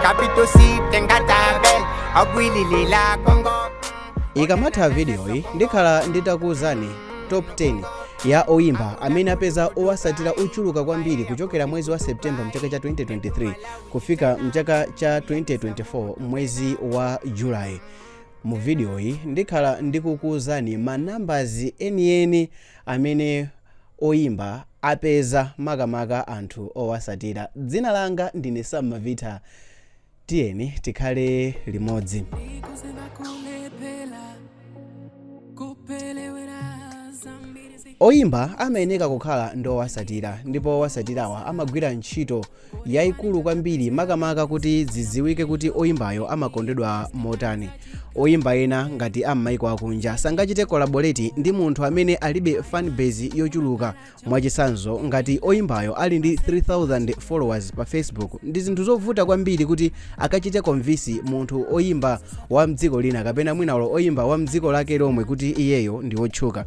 capital C tenga tabel agwililila Kongo. Ikamatha video iyi ndikhala nditakuwuzani top 10 ya oyimba amene apeza owasatira ochuluka kwambiri kuchokera mwezi wa September mchaka cha 2023 kufika mchaka cha 2024 mwezi wa July. Mu video iyi ndikhala ndikukuwuzani ma numbers enieni amene oyimba apeza makamaka anthu owasatira. Dzina langa ndine Sam Mavita, tiyeni tikhale limodzi. Oyimba amayeneka kukhala ndowasatira, ndipo owasatirawa amagwira ntchito yayikulu kwambiri makamaka kuti zidziwike kuti oyimbayo amakondedwa motani. Oyimba ena ngati am'maiko akunja sangachite collaborate ndi munthu amene alibe fan base yochuluka. Mwachitsanzo ngati oyimbayo ali ndi 3000 followers pa Facebook, ndi zinthu zovuta kwambiri kuti akachite convince munthu oyimba wa mdziko lina kapena mwinalo oyimba wa mdziko lake lomwe kuti iyeyo ndi wotchuka.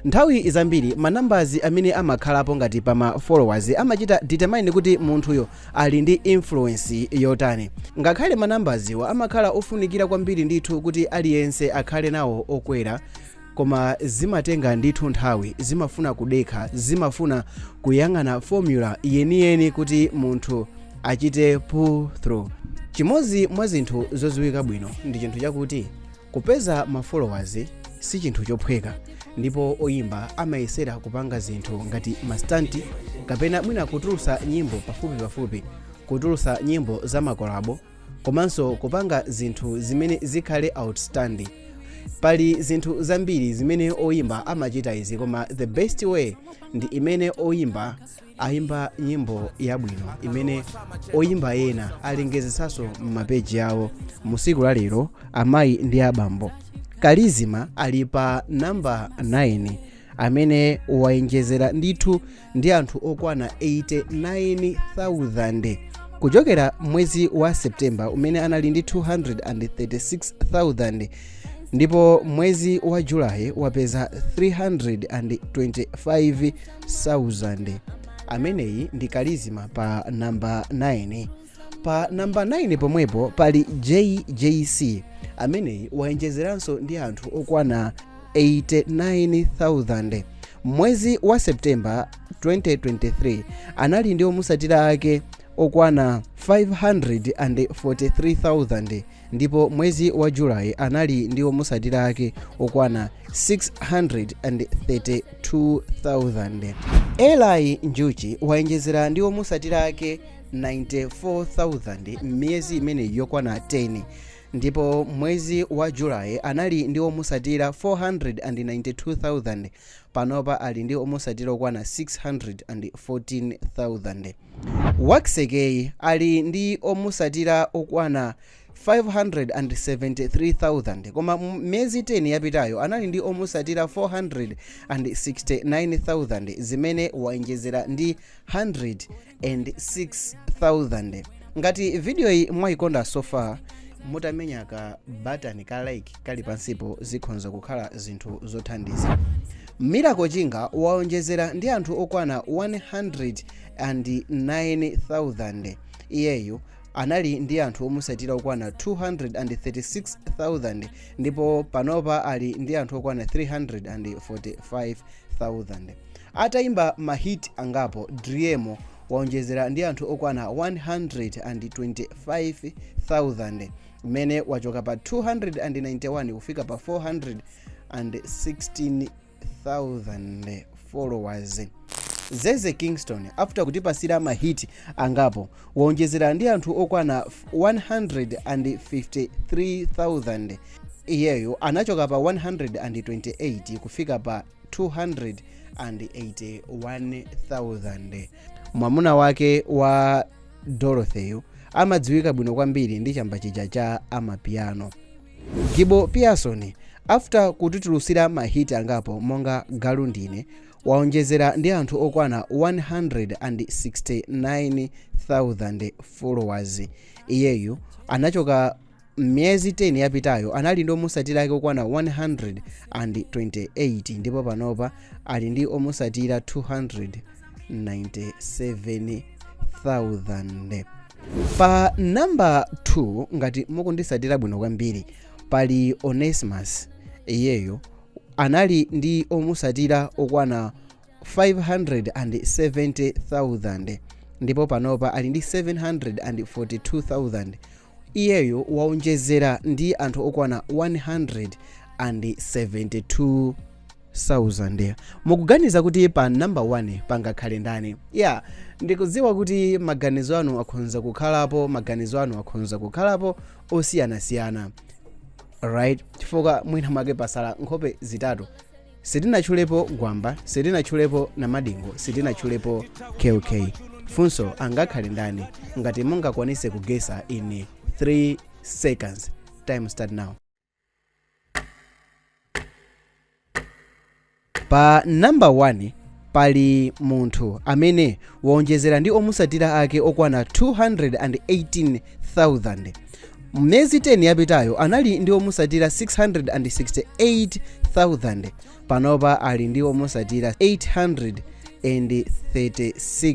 Nthawi zambiri ma numbers amene amakhalapo ngati pa ma followers amachita determine kuti munthuyo ali ndi influence yotani. Ngakhale ma numbers wa amakhala ofunikira kwambiri ndithu kuti aliyense akhale nawo okwera, koma zimatenga ndithu nthawi, zimafuna kudekha, zimafuna kuyang'ana formula yeniyeni kuti munthu achite pull through. Chimodzi mwa zinthu zodziwika bwino ndi chinthu chakuti kupeza ma followers si chinthu chophweka, ndipo oyimba amayesera kupanga zinthu ngati mastanti kapena mwina kutulutsa nyimbo pafupi, kutulutsa nyimbo za makolabo, komanso kupanga zinthu zimene zikhale outstanding. Pali zinthu zambiri zimene oyimba amachita izi, koma the best way ndi imene oyimba ayimba nyimbo yabwino imene oyimba ena alengezesanso m'mapeji awo. Musiku la lero amayi ndi abambo, Kalizima ali pa namba 9 amene wayenjezera ndithu ndi anthu okwana 89,000 kuchokera mwezi wa September umene anali ndi 236,000, ndipo mwezi wa July wapeza 325,000. Ameneyi ndi Kalizima pa namba 9. Pa namba 9 pomwepo pali JJC ameneyi wayenjezeranso ndi anthu okwana 89,000. Mwezi wa September 2023 anali ndi omusatira ake okwana 543,000, ndipo mwezi wa July anali ndi omusatira ake okwana 632,000. Eli Njuchi wayenjezera ndi omusatira ake 94,000 m'miyezi imene yokwana 10, ndipo mwezi wa July anali ndi omusatira 492,000, panopa ali ndi omusatira okwana 614,000. Waksekei ali ndi omusatira okwana 573,000, koma miyezi 10 yapitayo anali ndi omusatira 469,000, zimene wayenjezera ndi 106,000. Ngati video iyi mwayikonda so far, mutamenya ka button ka like kali pansipo zikhonza kukhala zinthu zothandiza. Miracle Chinga waonjezera ndi anthu okwana 109,000. iyeyo anali ndi anthu omusatira okwana 236,000, ndipo panopa ali ndi anthu okwana 345,000. Atayimba mahit angapo, Driemo waonjezera ndi anthu okwana 125,000, mmene wachoka pa 291 kufika pa 416,000 followers. Zeze Kingston after kutipasira mahiti angapo waonjezera ndi anthu okwana 153,000. iyeyo anachoka pa 128 kufika pa 281,000. Mwamuna wake wa Dorothy amadziwika bwino kwambiri ndi chamba chija cha amapiano. Gibo Pearson after kutitulusira mahiti angapo monga Galundine waonjezera ndi anthu okwana 169,000 followers. iyeyo anachoka myezi 10 yapitayo anali ndi omusatira ake okwana 128, ndipo panopa ali ndi omusatira 297,000. Pa number 2 ngati mukundisatira bwino kwambiri pali Onesimus. Iyeyo anali ndi omusatira okwana 570,000 ndipo panopa ali ndi 742,000. Iyeyo waonjezera ndi anthu okwana 172,000. mukuganiza kuti pa number 1 pangakhale ndani? Ndikudziwa kuti maganizo anu akhonza kukhalapo osiyanasiyana, right? Chifukwa mwina mwake pasala nkhope zitatu, sitinatchulepo Gwamba, sitinatchulepo Namadingo, sitinatchulepo KOK. Funso angakhale ndani? Ngati mungakwanise kugesa in 3 seconds. Time start now. Pa number 1 pali munthu amene waonjezera ndi omusatira ake okwana 218,000. Mmezi 10 yapitayo anali ndi omusatira 668,000. Panopa ali ndi omusatira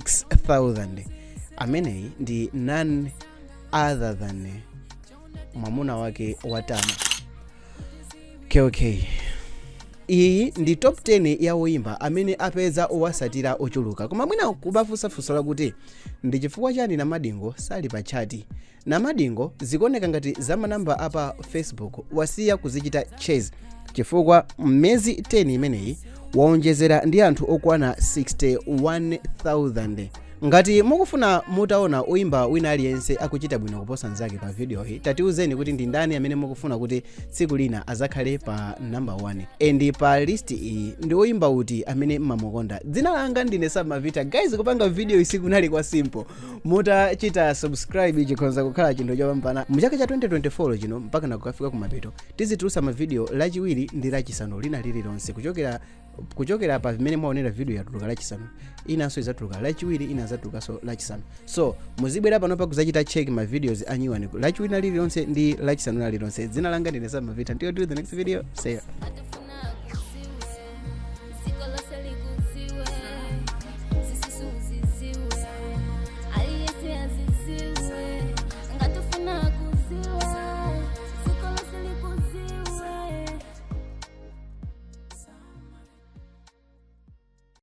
836,000. Ameneyi ndi none other than mwamuna wake watama KOK. Iyi ndi top 10 ya woyimba amene apeza owasatira ochuluka. Koma mwina kubafunsafunsa lakuti ndi chifukwa chani Namadingo sali pa chati. Namadingo zikuoneka ngati zamanamba apa Facebook wasiya kuzichita chase, chifukwa mmezi 10 imeneyi waonjezera ndi anthu okwana 61,000. Ngati mukufuna mutaona oyimba wina aliyense akuchita bwino kuposa nzake pa video hii, tatiuzeni kuti ndi ndani amene mukufuna kuti tsiku lina azakhale pa number 1. Endi pa list iyi ndi oyimba uti amene mmamukonda. Dzina langa ndine Samavita. Guys, kupanga video isiku nali kwa simple. Mutachita subscribe chikhonza kukhala chinthu chopambana. Muchaka cha 2024 chino mpaka nakukafika kumapeto tizitulusa ma video lachiwiri ndi lachisanu lina lililonse kuchokera pa vimene mwaonera video yatuluka lachisanu, inanso izatuluka lachiwiri, ina zatulukanso lachisanu. So muzibwera panopa kuzachita check ma videos anyiwani lachiwiri lililonse ndi lachisanu lililonse. Dzina langa ndine Samavita. Until the next video, see ya.